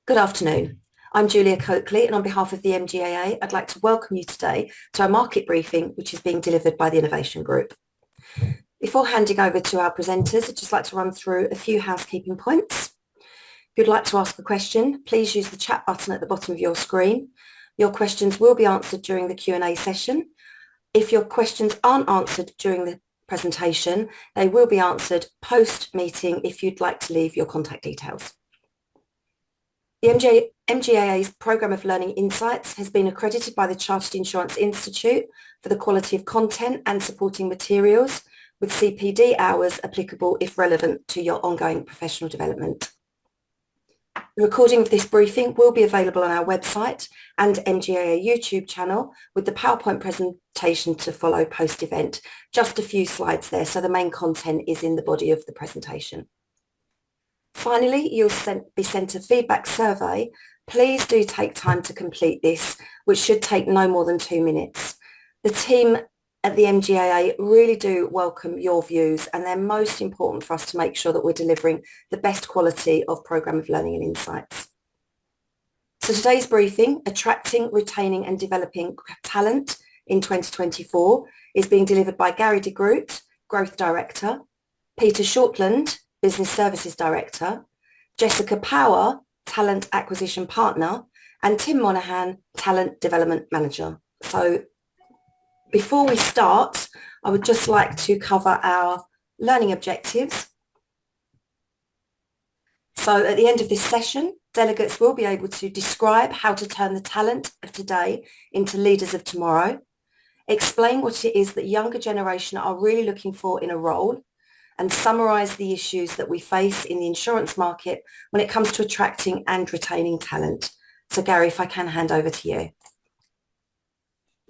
Good afternoon. I'm Julia Coakley, and on behalf of the MGAA, I'd like to welcome you today to our market briefing, which is being delivered by the Innovation Group. Before handing over to our presenters, I'd just like to run through a few housekeeping points. If you'd like to ask a question, please use the chat button at the bottom of your screen. Your questions will be answered during the Q&A session. If your questions aren't answered during the presentation, they will be answered post-meeting if you'd like to leave your contact details. The MGAA's Programme of Learning Insights has been accredited by the Chartered Insurance Institute for the quality of content and supporting materials, with CPD hours applicable if relevant to your ongoing professional development. The recording of this briefing will be available on our website and MGAA YouTube channel, with the PowerPoint presentation to follow post-event. Just a few slides there, so the main content is in the body of the presentation. Finally, you'll be sent a feedback survey. Please do take time to complete this, which should take no more than 2 minutes. The team at the MGAA really do welcome your views, and they're most important for us to make sure that we're delivering the best quality of Programme of Learning and Insights. So today's briefing, Attracting, Retaining and Developing Talent in 2024, is being delivered by Gary de Groot, Growth Director, Peter Shortland, Business Services Director, Jessica Power, Talent Acquisition Partner, and Tim Monaghan, Talent Development Manager. So before we start, I would just like to cover our learning objectives. So at the end of this session, delegates will be able to describe how to turn the talent of today into leaders of tomorrow, explain what it is that younger generation are really looking for in a role, and summarise the issues that we face in the insurance market when it comes to attracting and retaining talent. So Gary, if I can hand over to you.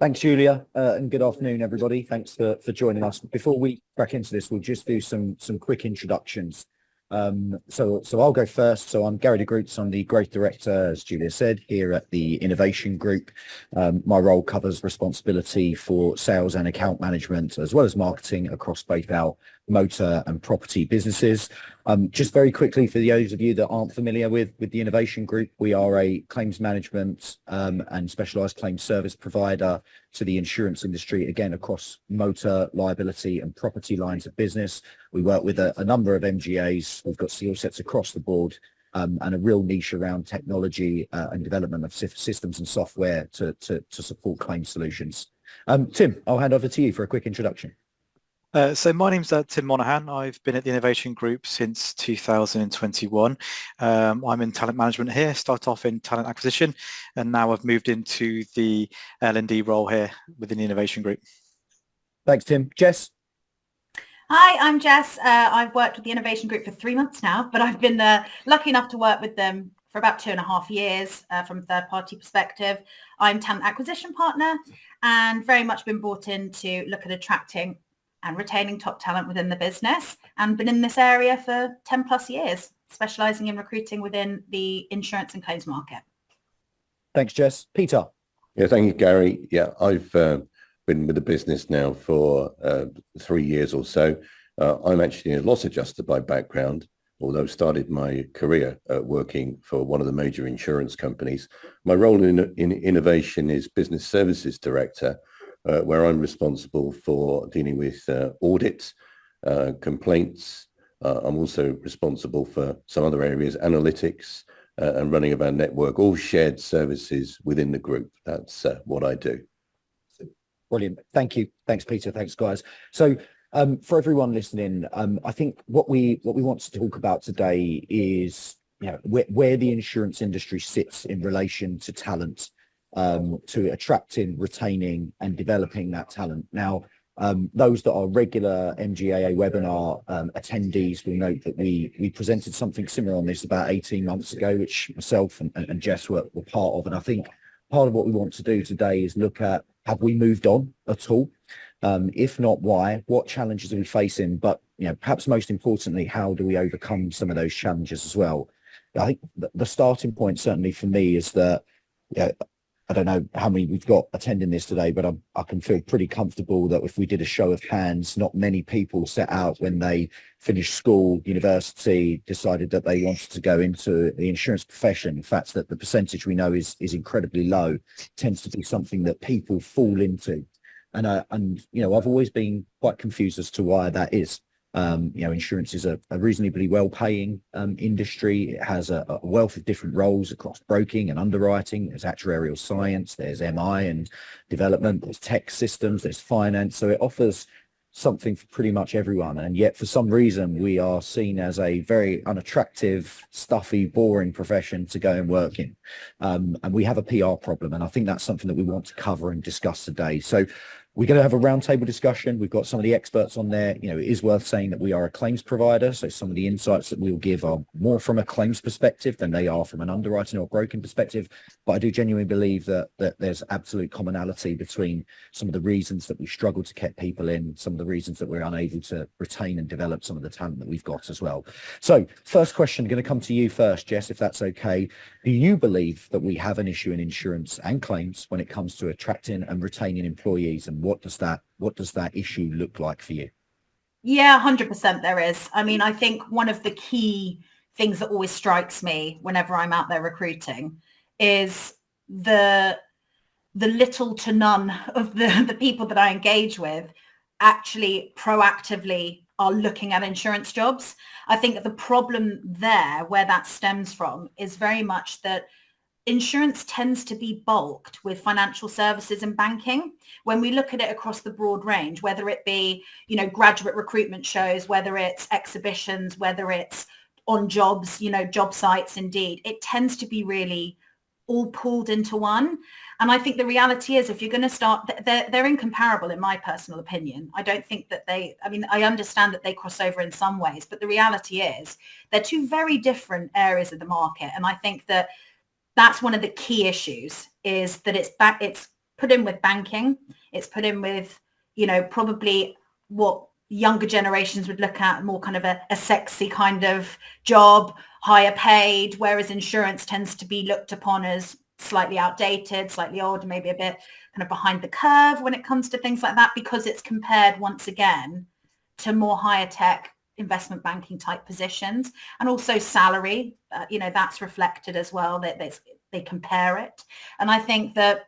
Thanks, Julia, and good afternoon, everybody. Thanks for joining us. Before we crack into this, we'll just do some quick introductions. So I'll go first. So I'm Gary de Groot. I'm the Growth Director, as Julia said, here at the Innovation Group. My role covers responsibility for sales and account management, as well as marketing across both our motor and property businesses. Just very quickly, for those of you that aren't familiar with the Innovation Group, we are a claims management and specialised claims service provider to the insurance industry, again, across motor, liability and property lines of business. We work with a number of MGAs. We've got skill sets across the board and a real niche around technology and development of systems and software to support claims solutions. Tim, I'll hand over to you for a quick introduction. So my name's Tim Monaghan. I've been at the Innovation Group since 2021. I'm in talent management here, started off in talent acquisition, and now I've moved into the L&D role here within the Innovation Group. Thanks, Tim. Jess? Hi, I'm Jess. I've worked with the Innovation Group for 3 months now, but I've been lucky enough to work with them for about 2.5 years from a third-party perspective. I'm talent acquisition partner and very much been brought in to look at attracting and retaining top talent within the business, and been in this area for 10 plus years, specialising in recruiting within the insurance and claims market. Thanks, Jess. Peter? Yeah, thank you, Gary. Yeah, I've been with the business now for 3 years or so. I'm actually a loss adjuster by background, although started my career working for one of the major insurance companies. My role in innovation is Business Services Director, where I'm responsible for dealing with audits, complaints. I'm also responsible for some other areas, analytics and running of our network, all shared services within the group. That's what I do. Brilliant. Thank you. Thanks, Peter. Thanks, guys. So for everyone listening, I think what we want to talk about today is where the insurance industry sits in relation to talent. To attracting, retaining and developing that talent. Now, those that are regular MGAA webinar attendees will note that we presented something similar on this about 18 months ago, which myself and Jess were part of. And I think part of what we want to do today is look at, have we moved on at all? If not, why? What challenges are we facing? But perhaps most importantly, how do we overcome some of those challenges as well? I think the starting point certainly for me is that I don't know how many we've got attending this today, but I can feel pretty comfortable that if we did a show of hands, not many people set out when they finished school, university, decided that they wanted to go into the insurance profession. In fact, that the percentage we know is incredibly low, tends to be something that people fall into. And you know, I've always been quite confused as to why that is. You know, insurance is a reasonably well-paying industry. It has a wealth of different roles across broking and underwriting. There's actuarial science, there's MI and development, there's tech systems, there's finance. So it offers something for pretty much everyone. And yet, for some reason, we are seen as a very unattractive, stuffy, boring profession to go and work in. And we have a PR problem. And I think that's something that we want to cover and discuss today. So we're going to have a roundtable discussion. We've got some of the experts on there. You know, it is worth saying that we are a claims provider. So some of the insights that we'll give are more from a claims perspective than they are from an underwriting or broking perspective. But I do genuinely believe that there's absolute commonality between some of the reasons that we struggle to get people in, some of the reasons that we're unable to retain and develop some of the talent that we've got as well. So first question, going to come to you first, Jess, if that's okay. Do you believe that we have an issue in insurance and claims when it comes to attracting and retaining employees, and what does that issue look like for you? Yeah, 100% there is. I mean, I think one of the key things that always strikes me whenever I'm out there recruiting is the little to none of the people that I engage with actually proactively are looking at insurance jobs. I think the problem there, where that stems from, is very much that insurance tends to be bulked with financial services and banking. When we look at it across the broad range, whether it be, you know, graduate recruitment shows, whether it's exhibitions, whether it's on jobs, you know, job sites, indeed, it tends to be really all pulled into one. And I think the reality is, if you're going to start, they're incomparable in my personal opinion. I don't think that I mean, I understand that they cross over in some ways, but the reality is they're two very different areas of the market. And I think that that's one of the key issues, is that it's put in with banking. It's put in with, you know, probably what younger generations would look at, more kind of a sexy kind of job, higher paid, whereas insurance tends to be looked upon as slightly outdated, slightly old, maybe a bit kind of behind the curve when it comes to things like that, because it's compared once again to more higher tech investment banking type positions. And also salary, you know, that's reflected as well, that they compare it. And I think that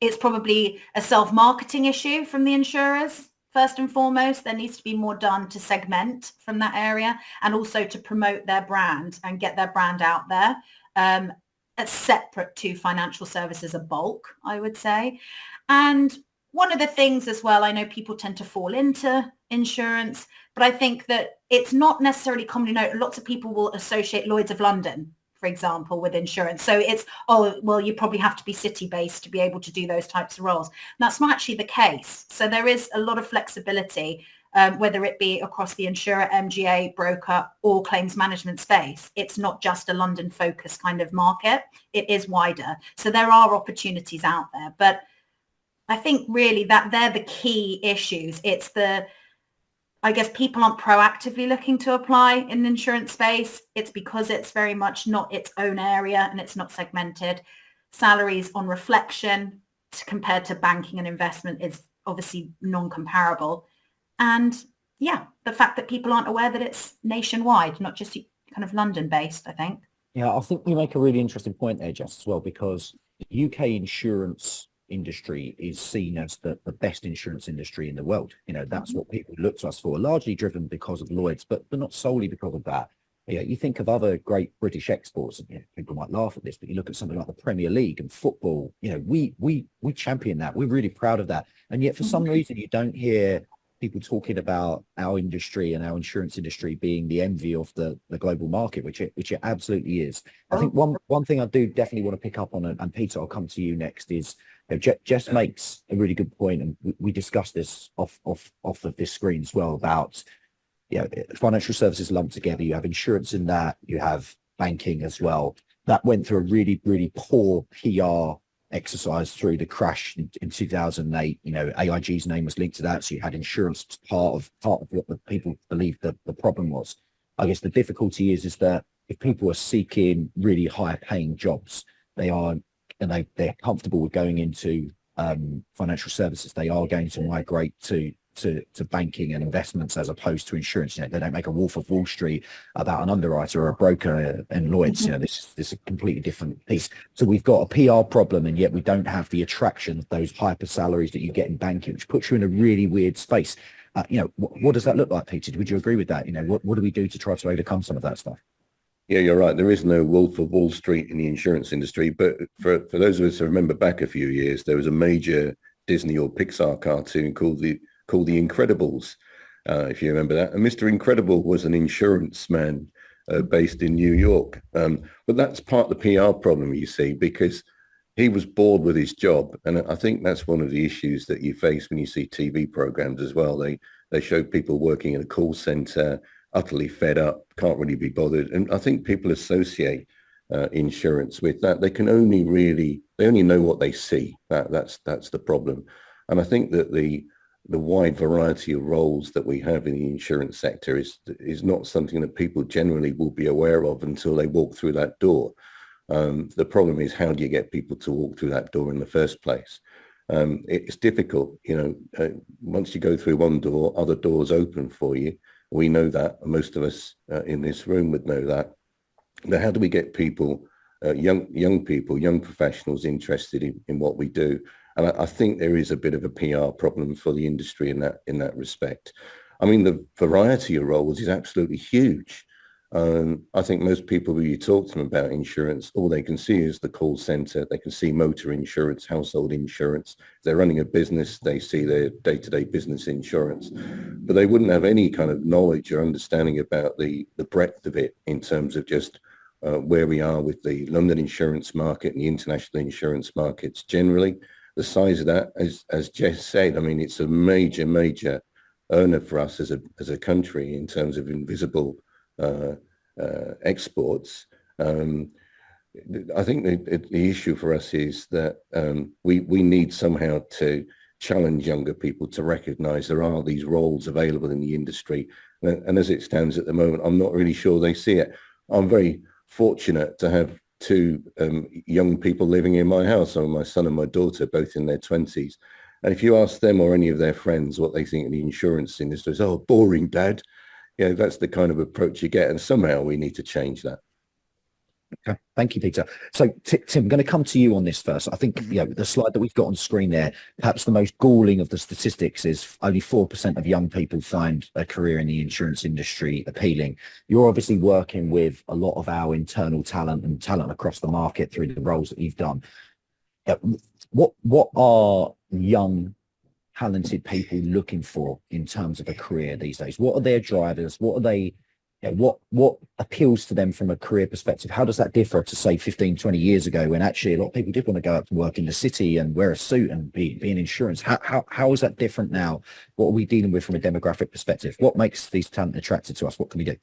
it's probably a self-marketing issue from the insurers. First and foremost, there needs to be more done to segment from that area, and also to promote their brand and get their brand out there, as separate to financial services, a bulk, I would say. And one of the things as well, I know people tend to fall into insurance, but I think that it's not necessarily commonly known. Lots of people will associate Lloyd's of London, for example, with insurance. So it's, oh, well, you probably have to be city-based to be able to do those types of roles. And that's not actually the case. So there is a lot of flexibility, whether it be across the insurer, MGA, broker, or claims management space. It's not just a London-focused kind of market. It is wider. So there are opportunities out there. But I think really that they're the key issues. It's I guess people aren't proactively looking to apply in the insurance space. It's because it's very much not its own area and it's not segmented. Salaries on reflection compared to banking and investment is obviously non-comparable. And yeah, the fact that people aren't aware that it's nationwide, not just kind of London based, I think. Yeah, I think you make a really interesting point there, Jess, as well, because the UK insurance industry is seen as the best insurance industry in the world. You know, that's what people look to us for, largely driven because of Lloyd's, but not solely because of that. Yeah, you think of other great British exports, and people might laugh at this, but you look at something like the Premier League and football. You know, we champion that. We're really proud of that, and yet for some reason you don't hear people talking about our industry and our insurance industry being the envy of the global market, which it absolutely is. I think one thing I do definitely want to pick up on, and Peter, I'll come to you next, is Jess makes a really good point, and we discussed this off of this screen as well, about financial services lumped together. You have insurance in that, you have banking as well. That went through a really, really poor PR exercise through the crash in 2008. You know, AIG's name was linked to that, so you had insurance part of what the people believed the problem was. I guess the difficulty is that if people are seeking really high paying jobs, they are they're comfortable with going into financial services, they are going to migrate to banking and investments as opposed to insurance. They don't make a Wolf of Wall Street about an underwriter or a broker and Lloyd's. This is a completely different piece. So we've got a PR problem, and yet we don't have the attraction of those hyper salaries that you get in banking, which puts you in a really weird space. What does that look like, Peter? Would you agree with that? What do we do to try to overcome some of that stuff? Yeah, you're right. There is no Wolf of Wall Street in the insurance industry. But for those of us who remember back a few years, there was a major Disney or Pixar cartoon called The Incredibles, if you remember that. And Mr. Incredible was an insurance man based in New York. But that's part of the PR problem, you see, because he was bored with his job. And I think that's one of the issues that you face when you see TV programs as well. They show people working in a call center, utterly fed up, can't really be bothered. And I think people associate insurance with that. They only know what they see. That's the problem. And I think that the wide variety of roles that we have in the insurance sector is not something that people generally will be aware of until they walk through that door. The problem is, how do you get people to walk through that door in the first place? It's difficult. Once you go through one door, other doors open for you. We know that. Most of us in this room would know that. Now, how do we get people, young people, young professionals interested in what we do? And I think there is a bit of a PR problem for the industry in that respect. I mean, the variety of roles is absolutely huge. I think most people, when you talk to them about insurance, all they can see is the call center. They can see motor insurance, household insurance. If they're running a business, they see their day-to-day business insurance. But they wouldn't have any kind of knowledge or understanding about the breadth of it in terms of just where we are with the London insurance market and the international insurance markets generally. The size of that, as Jess said, I mean, it's a major earner for us as a country in terms of invisible exports. I think the issue for us is that we need somehow to challenge younger people to recognize there are these roles available in the industry. And as it stands at the moment, I'm not really sure they see it. I'm very fortunate to have two young people living in my house. So my son and my daughter, both in their 20s. And if you ask them or any of their friends what they think of the insurance industry, it's, oh, boring, Dad. That's the kind of approach you get. And somehow we need to change that. Okay, thank you, Peter. So, Tim, I'm going to come to you on this first. I think the slide that we've got on screen there, perhaps the most galling of the statistics is only 4% of young people find a career in the insurance industry appealing. You're obviously working with a lot of our internal talent and talent across the market through the roles that you've done. What are young, talented people looking for in terms of a career these days? What are their drivers? What are they? What appeals to them from a career perspective? How does that differ to, say, 15, 20 years ago, when actually a lot of people did want to go out and work in the city and wear a suit and be in insurance? How is that different now? What are we dealing with from a demographic perspective? What makes these talent attracted to us? What can we do?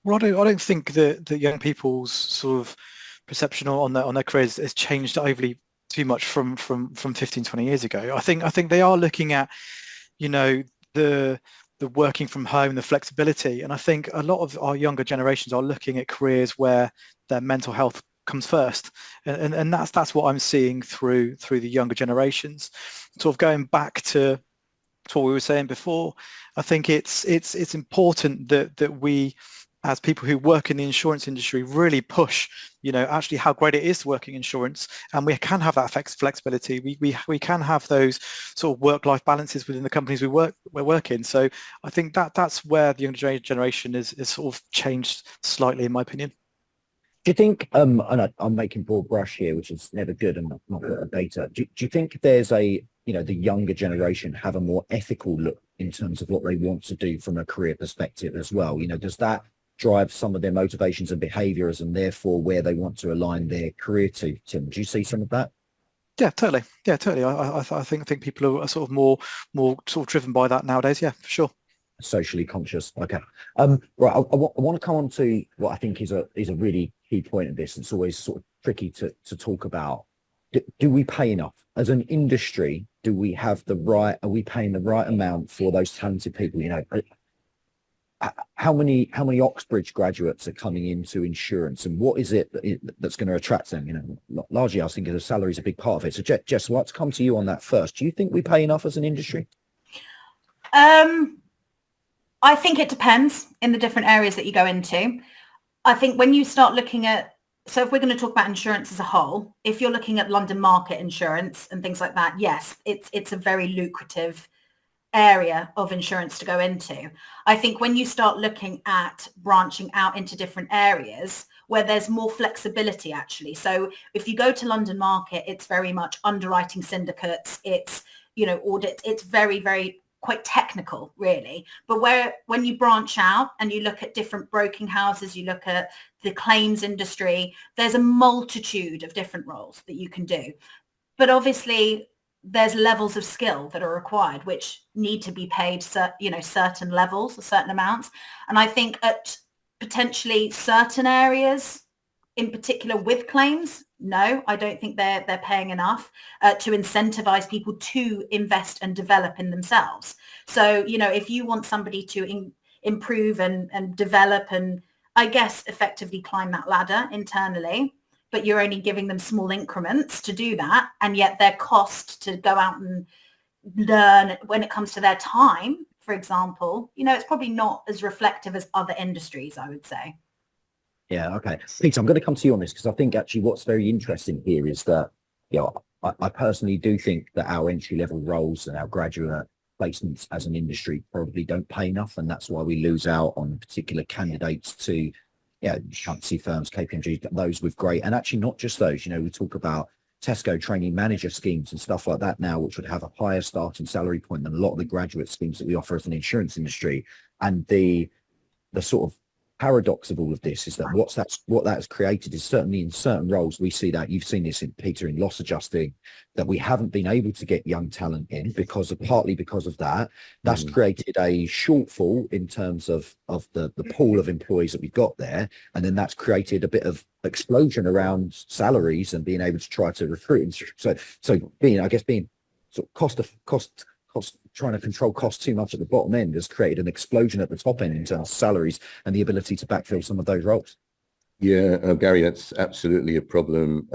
Well, I don't think that young people's sort of perception on their careers has changed overly too much from 15, 20 years ago. I think they are looking at, the working from home, the flexibility. And I think a lot of our younger generations are looking at careers where their mental health comes first. And that's what I'm seeing through the younger generations. Sort of going back to what we were saying before, I think it's important that we, as people who work in the insurance industry, really push, actually how great it is to work in insurance, and we can have that flexibility. We can have those sort of work-life balances within the companies we work in. So I think that's where the younger generation is sort of changed slightly, in my opinion. Do you think, and I'm making broad brush here, which is never good and not got the data. Do you think there's the younger generation have a more ethical look in terms of what they want to do from a career perspective as well? Does that drive some of their motivations and behaviors, and therefore where they want to align their career to? Tim, do you see some of that? Yeah, totally. I think people are sort of more sort of driven by that nowadays. Yeah, for sure. Socially conscious. Okay. Right. I want to come on to what I think is a really key point of this. It's always sort of tricky to talk about. Do we pay enough as an industry? Do we have are we paying the right amount for those talented people? how many Oxbridge graduates are coming into insurance, and what is it that's going to attract them? Largely I was thinking the salary is a big part of it. So Jess, I'd like to come to you on that first. Do you think we pay enough as an industry? I think it depends in the different areas that you go into. I think when you start looking at, so if we're going to talk about insurance as a whole, if you're looking at London market insurance and things like that, yes, it's a very lucrative area of insurance to go into. I think when you start looking at branching out into different areas where there's more flexibility actually. So if you go to London market, it's very much underwriting syndicates, it's, audits, it's very, very quite technical really. But when you branch out and you look at different broking houses, you look at the claims industry, there's a multitude of different roles that you can do. But obviously there's levels of skill that are required, which need to be paid, certain levels, certain amounts. And I think at potentially certain areas, in particular with claims, no, I don't think they're paying enough to incentivize people to invest and develop in themselves. So, if you want somebody to improve and develop and I guess effectively climb that ladder internally, but you're only giving them small increments to do that, and yet their cost to go out and learn when it comes to their time, for example, it's probably not as reflective as other industries, I would say. Yeah, okay. Peter, I'm going to come to you on this because I think actually what's very interesting here is that, I personally do think that our entry-level roles and our graduate placements as an industry probably don't pay enough, and that's why we lose out on particular candidates to accountancy firms, KPMG, those with great, and actually not just those, we talk about Tesco training manager schemes and stuff like that now, which would have a higher starting salary point than a lot of the graduate schemes that we offer as an insurance industry. And the sort of paradox of all of this is that what that's created is certainly in certain roles we see that, you've seen this in Peter in loss adjusting, that we haven't been able to get young talent in partly because of that. That's created a shortfall in terms of the pool of employees that we've got there, and then that's created a bit of explosion around salaries and being able to try to recruit. So being sort of cost trying to control costs too much at the bottom end has created an explosion at the top end in terms of salaries and the ability to backfill some of those roles. Yeah, Gary, that's absolutely a problem.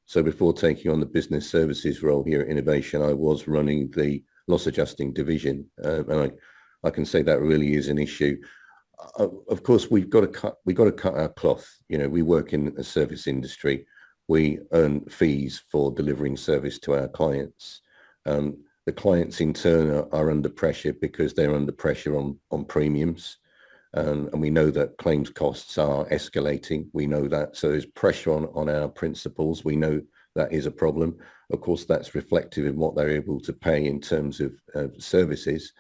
So before taking on the business services role here at Innovation, I was running the loss adjusting division, and I can say that really is an issue. Of course, we've got to cut our cloth. We work in a service industry. We earn fees for delivering service to our clients. The clients in turn are under pressure because they're under pressure on premiums. And we know that claims costs are escalating. We know that. So there's pressure on our principals. We know that is a problem. Of course, that's reflective in what they're able to pay in terms of services.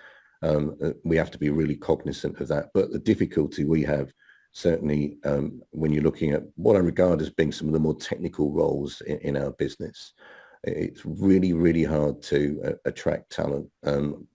We have to be really cognizant of that. But the difficulty we have, certainly when you're looking at what I regard as being some of the more technical roles in our business, it's really, really hard to attract talent. I'm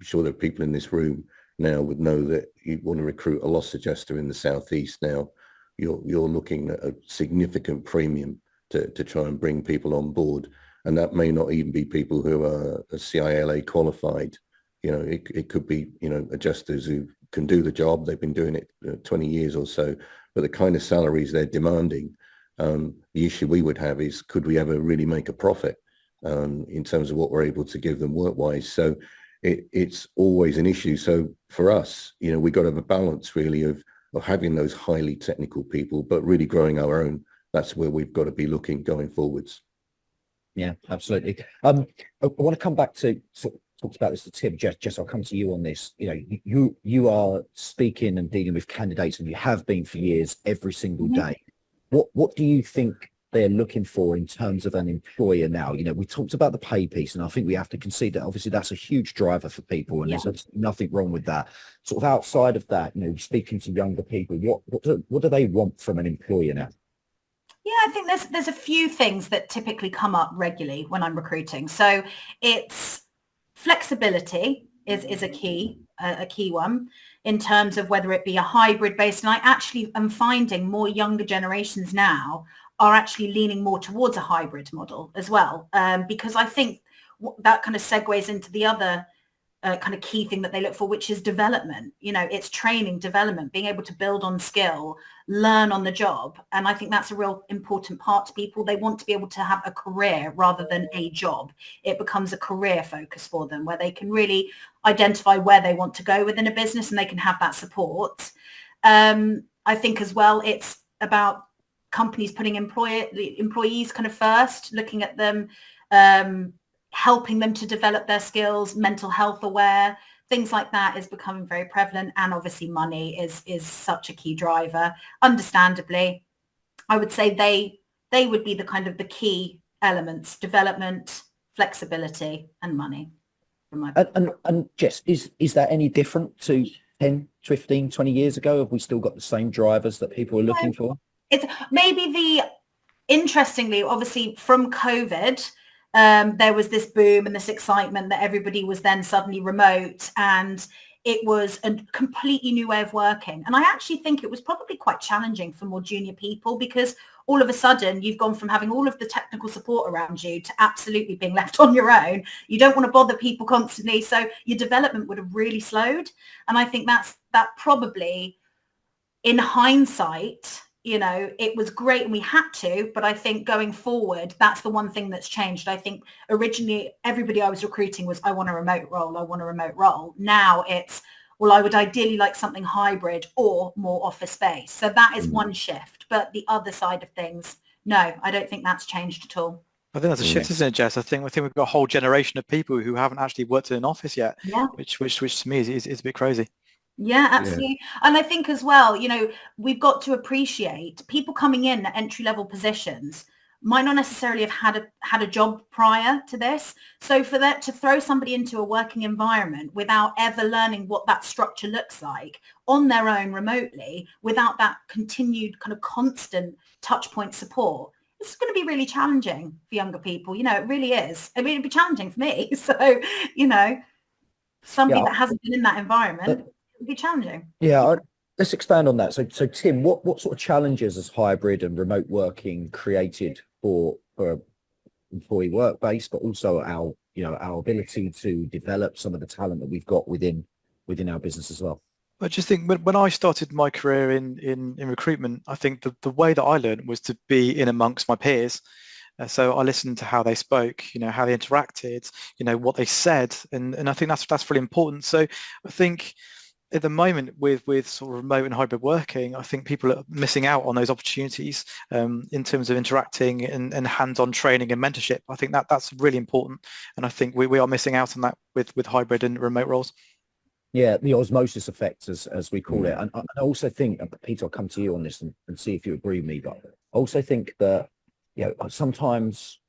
sure there are people in this room now would know that you want to recruit a loss adjuster in the southeast now, you're looking at a significant premium to try and bring people on board. And that may not even be people who are CILA qualified. It could be, adjusters who can do the job. They've been doing it 20 years or so, but the kind of salaries they're demanding, the issue we would have is, could we ever really make a profit in terms of what we're able to give them work-wise? So it's always an issue. So for us, we've got to have a balance really of having those highly technical people, but really growing our own. That's where we've got to be looking going forwards. Yeah, absolutely. I want to come back to talked about this to Tim. Jess, I'll come to you on this. You are speaking and dealing with candidates, and you have been for years every single day. What do you think they're looking for in terms of an employer now? We talked about the pay piece, and I think we have to concede that obviously that's a huge driver for people, and there's nothing wrong with that. Sort of outside of that, speaking to younger people, what do they want from an employer now? Yeah, I think there's a few things that typically come up regularly when I'm recruiting. So it's flexibility is a key one in terms of whether it be a hybrid based. And I actually am finding more younger generations now are actually leaning more towards a hybrid model as well, because I think that kind of segues into the other kind of key thing that they look for, which is development. You know, it's training, development, being able to build on skill, learn on the job. And I think that's a real important part to people. They want to be able to have a career rather than a job. It becomes a career focus for them where they can really identify where they want to go within a business and they can have that support. I think as well, it's about companies putting employees kind of first, looking at them, helping them to develop their skills, mental health aware, things like that is becoming very prevalent. And obviously money is such a key driver. Understandably, I would say they would be the kind of the key elements: development, flexibility, and money. And Jess, is that any different to 10, 15, 20 years ago? Have we still got the same drivers that people are looking for? It's maybe interestingly, obviously from COVID, there was this boom and this excitement that everybody was then suddenly remote, and it was a completely new way of working. And I actually think it was probably quite challenging for more junior people, because all of a sudden you've gone from having all of the technical support around you to absolutely being left on your own. You don't want to bother people constantly. So your development would have really slowed. And I think that probably, in hindsight, you know, it was great and we had to, but I think going forward, that's the one thing that's changed. I think originally everybody I was recruiting was, I want a remote role. I want a remote role. Now it's, well, I would ideally like something hybrid or more office space. So that is one shift. But the other side of things, no, I don't think that's changed at all. I think that's a shift, isn't it, Jess? I think we've got a whole generation of people who haven't actually worked in an office yet, which to me is a bit crazy. Yeah, absolutely. Yeah. And I think as well, you know, we've got to appreciate people coming in at entry-level positions might not necessarily have had a job prior to this. So for that to throw somebody into a working environment without ever learning what that structure looks like on their own remotely, without that continued kind of constant touch point support, it's going to be really challenging for younger people. You know, it really is. I mean, it'd be challenging for me. So, you know, somebody that hasn't been in that environment, it'd be challenging. Yeah, let's expand on that. So Tim, what sort of challenges has hybrid and remote working created for employee workbase, but also our ability to develop some of the talent that we've got within our business as well? I just think when I started my career in recruitment, I think the way that I learned was to be in amongst my peers. So I listened to how they spoke, you know, how they interacted, you know, what they said, and I think that's really important. So I think at the moment with sort of remote and hybrid working, I think people are missing out on those opportunities in terms of interacting and hands-on training and mentorship. I think that's really important, and I think we are missing out on that with hybrid and remote roles. Yeah, the osmosis effect, as we call it. And I also think, Peter, I'll come to you on this and see if you agree with me, but I also think that, you know, sometimes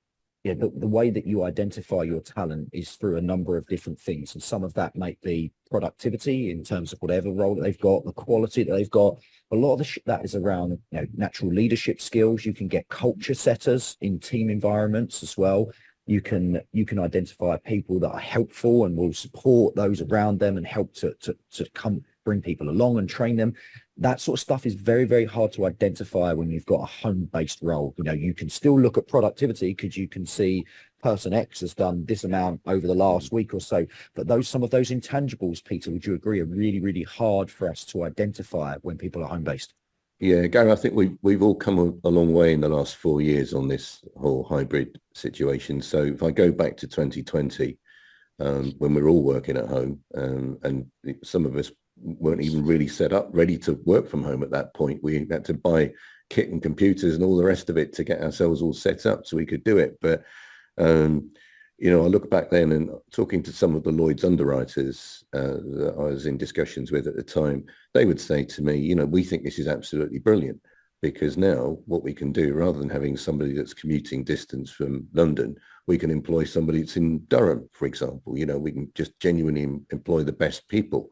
the way that you identify your talent is through a number of different things. And some of that might be productivity in terms of whatever role that they've got, the quality that they've got. A lot of that is around, you know, natural leadership skills. You can get culture setters in team environments as well. You can identify people that are helpful and will support those around them and help to come bring people along and train them. That sort of stuff is very, very hard to identify when you've got a home-based role. You know, you can still look at productivity because you can see person X has done this amount over the last week or so. But some of those intangibles, Peter, would you agree, are really, really hard for us to identify when people are home-based? Yeah, Gary, I think we've all come a long way in the last 4 years on this whole hybrid situation. So if I go back to 2020, when we were all working at home, and some of us weren't even really set up, ready to work from home at that point. We had to buy kit and computers and all the rest of it to get ourselves all set up so we could do it. But, you know, I look back then and talking to some of the Lloyd's underwriters that I was in discussions with at the time, they would say to me, you know, we think this is absolutely brilliant, because now what we can do, rather than having somebody that's commuting distance from London, we can employ somebody that's in Durham, for example. You know, we can just genuinely employ the best people.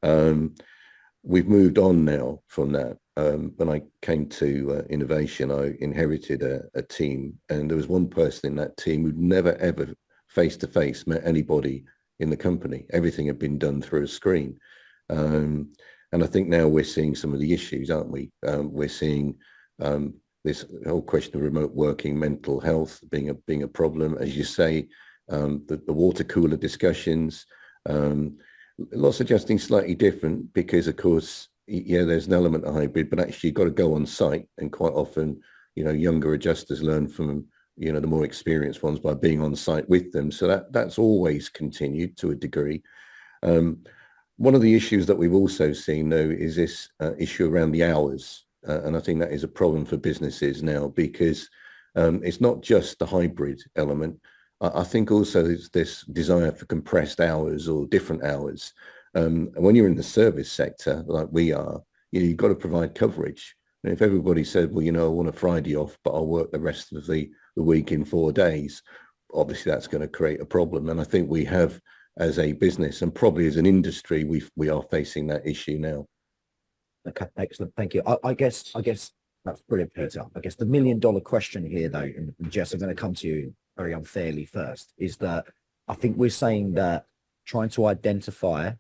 We've moved on now from that. When I came to innovation, I inherited a team, and there was one person in that team who'd never, ever face-to-face met anybody in the company. Everything had been done through a screen. And I think now we're seeing some of the issues, aren't we? We're seeing this whole question of remote working, mental health being a problem, as you say, the water cooler discussions. Loss adjusting slightly different because, of course, yeah, there's an element of hybrid, but actually you've got to go on site, and quite often, younger adjusters learn from, the more experienced ones by being on site with them. So that's always continued to a degree. One of the issues that we've also seen, though, is this issue around the hours. And I think that is a problem for businesses now, because it's not just the hybrid element. I think also there's this desire for compressed hours or different hours. And when you're in the service sector, like we are, you've got to provide coverage. And if everybody said, well, I want a Friday off, but I'll work the rest of the week in 4 days, obviously that's going to create a problem. And I think we have, as a business and probably as an industry, we are facing that issue now. Okay, excellent. Thank you. I guess that's brilliant, Peter. I guess the $1 million question here, though, and Jess, I'm going to come to you very unfairly first, is that I think we're saying that trying to identify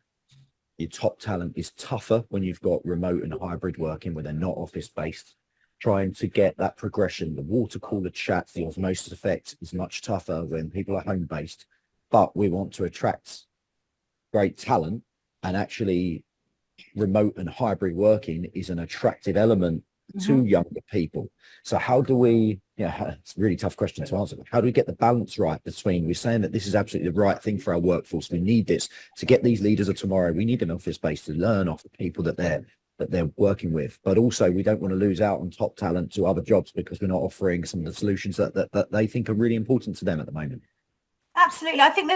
your top talent is tougher when you've got remote and hybrid working where they're not office based. Trying to get that progression, the water cooler chat, the osmosis effect is much tougher when people are home based. But we want to attract great talent, and actually remote and hybrid working is an attractive element to younger people. So how do we, it's a really tough question to answer. How do we get the balance right between, we're saying that this is absolutely the right thing for our workforce. We need this to get these leaders of tomorrow. We need an office space to learn off the people that they're working with. But also we don't want to lose out on top talent to other jobs because we're not offering some of the solutions that they think are really important to them at the moment. Absolutely. I think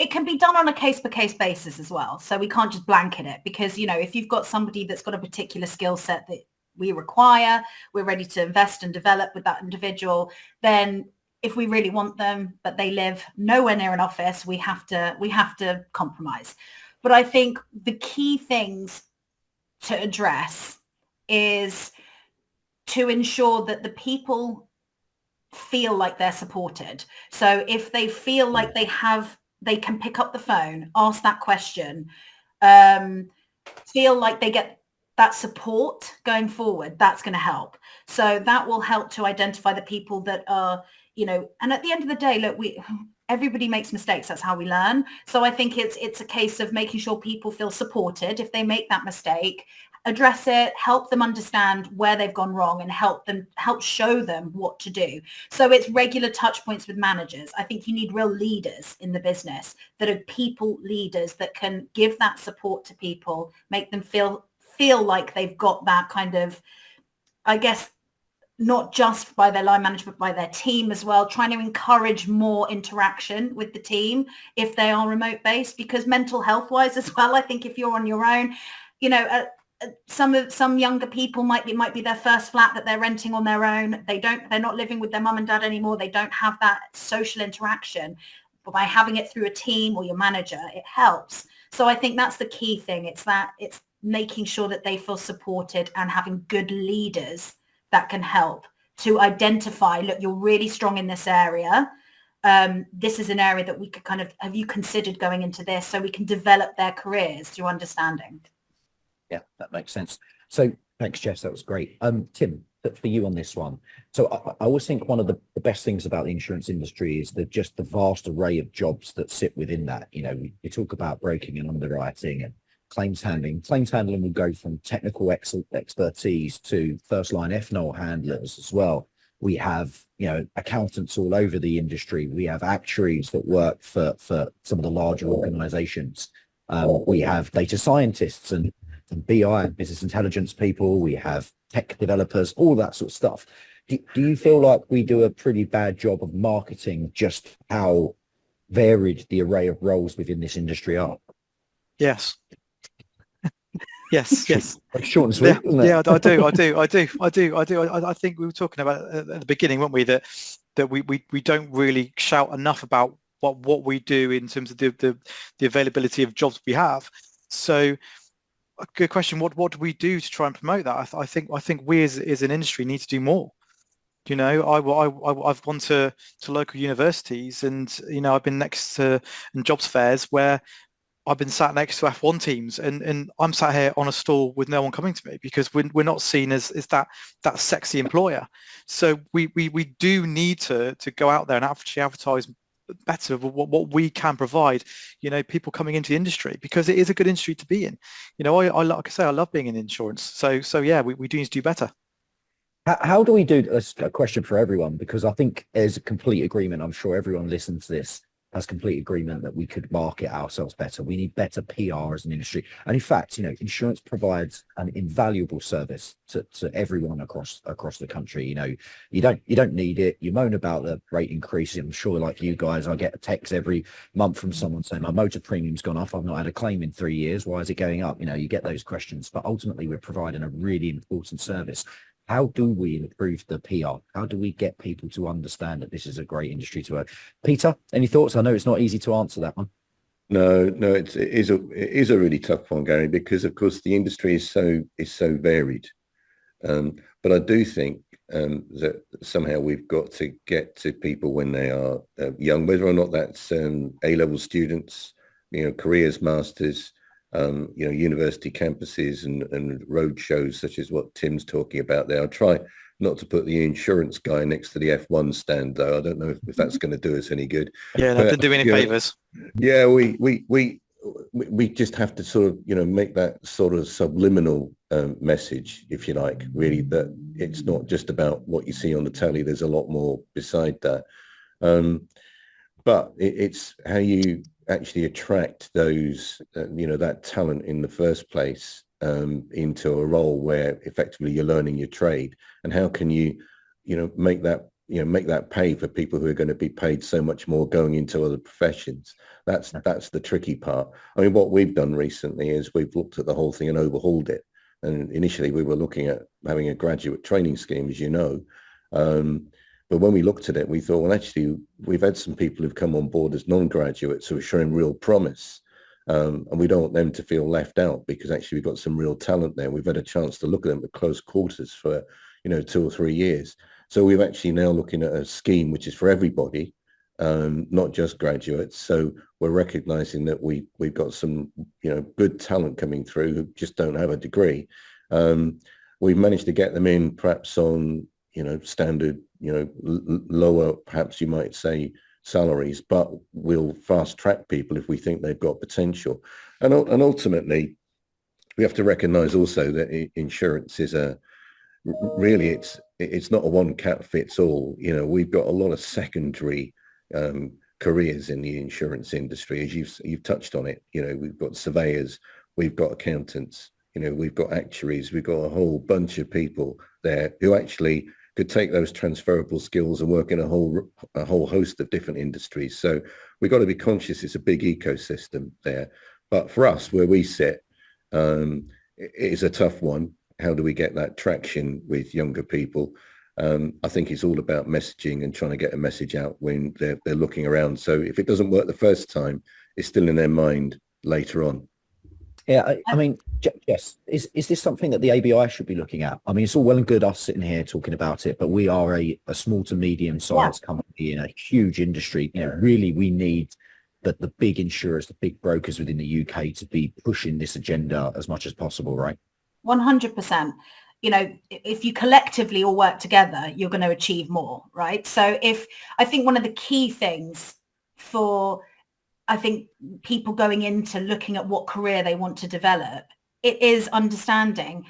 it can be done on a case-by-case basis as well. So we can't just blanket it because, if you've got somebody that's got a particular skill set that we require, we're ready to invest and develop with that individual, then if we really want them, but they live nowhere near an office, we have to compromise. But I think the key things to address is to ensure that the people feel like they're supported. So if they feel like they can pick up the phone, ask that question, feel like they get that support going forward, that's going to help. So that will help to identify the people that are, and at the end of the day, look, everybody makes mistakes. That's how we learn. So I think it's a case of making sure people feel supported. If they make that mistake, address it, help them understand where they've gone wrong, and help show them what to do. So it's regular touch points with managers. I think you need real leaders in the business that are people leaders that can give that support to people, make them feel like they've got that kind of, I guess, not just by their line manager, but by their team as well, trying to encourage more interaction with the team if they are remote based, because mental health wise as well, I think if you're on your own, some younger people might be their first flat that they're renting on their own. They're not living with their mum and dad anymore. They don't have that social interaction, but by having it through a team or your manager, it helps. So I think that's the key thing. It's making sure that they feel supported and having good leaders that can help to identify, look, you're really strong in this area. This is an area that we could have you considered going into this, so we can develop their careers through understanding. Yeah, that makes sense. So thanks, Jess. That was great. Tim, for you on this one. So I always think one of the best things about the insurance industry is just the vast array of jobs that sit within that. We talk about broking and underwriting and claims handling. Claims handling will go from technical expertise to first line FNOL handlers as well. We have, accountants all over the industry. We have actuaries that work for some of the larger organizations. We have data scientists and BI and business intelligence people. We have tech developers, all that sort of stuff. Do you feel like we do a pretty bad job of marketing just how varied the array of roles within this industry are? Yes. Yes. Short and sweet, isn't it? Yeah, I do. I think we were talking about at the beginning, weren't we, that we don't really shout enough about what we do in terms of the availability of jobs we have. So a good question. What do we do to try and promote that? I think we as an industry need to do more. I've gone to local universities, and I've been next to jobs fairs where I've been sat next to F1 teams, and I'm sat here on a stall with no one coming to me because we're not seen as that sexy employer. So we do need to go out there and actually advertise better of what we can provide, people coming into the industry, because it is a good industry to be in. I like I say, I love being in insurance. So yeah, we do need to do better. How do we do this? A question for everyone, because I think there's a complete agreement. I'm sure everyone listening to this has complete agreement that we could market ourselves better. We need better PR as an industry. And in fact, insurance provides an invaluable service to everyone across the country. You don't need it. You moan about the rate increase. I'm sure, like you guys, I get a text every month from someone saying my motor premium's gone up. I've not had a claim in 3 years. Why is it going up? You get those questions, but ultimately we're providing a really important service. How do we improve the PR? How do we get people to understand that this is a great industry to work? Peter, any thoughts? I know it's not easy to answer that one. No, it is a really tough one, Gary, because of course the industry is so varied. But I do think that somehow we've got to get to people when they are young, whether or not that's A-level students, careers, masters, university campuses and road shows such as what Tim's talking about there. I'll try not to put the insurance guy next to the F1 stand, though. I don't know if that's going to do us any good. Yeah, that didn't do any favours. Yeah, we just have to sort of, make that sort of subliminal message, if you like, really, that it's not just about what you see on the telly. There's a lot more beside that. But it's how you actually attract those, that talent in the first place into a role where effectively you're learning your trade, and how can you, make that pay for people who are going to be paid so much more going into other professions. That's the tricky part. I mean, what we've done recently is we've looked at the whole thing and overhauled it. And initially we were looking at having a graduate training scheme, as you know. But when we looked at it, we thought, well, actually, we've had some people who've come on board as non-graduates who are showing real promise. And we don't want them to feel left out, because actually we've got some real talent there. We've had a chance to look at them at close quarters for, 2 or 3 years. So we've actually now looking at a scheme which is for everybody, not just graduates. So we're recognizing that we've got some, good talent coming through who just don't have a degree. We've managed to get them in perhaps on, standard, lower, perhaps you might say, salaries, but we'll fast track people if we think they've got potential. And ultimately, we have to recognize also that insurance is it's not a one cap fits all. We've got a lot of secondary careers in the insurance industry, as you've touched on it. We've got surveyors, we've got accountants, we've got actuaries, we've got a whole bunch of people there who actually could take those transferable skills and work in a whole host of different industries. So we've got to be conscious it's a big ecosystem there. But for us, where we sit, it is a tough one. How do we get that traction with younger people? I think it's all about messaging and trying to get a message out when they're looking around. So if it doesn't work the first time, it's still in their mind later on. Yeah, I mean, Jess, is this something that the ABI should be looking at? I mean, it's all well and good us sitting here talking about it, but we are a small to medium-sized company in a huge industry. Really, we need the big insurers, the big brokers within the UK to be pushing this agenda as much as possible, right? 100%. If you collectively all work together, you're going to achieve more, right? So I think one of the key things for people going into looking at what career they want to develop, it is understanding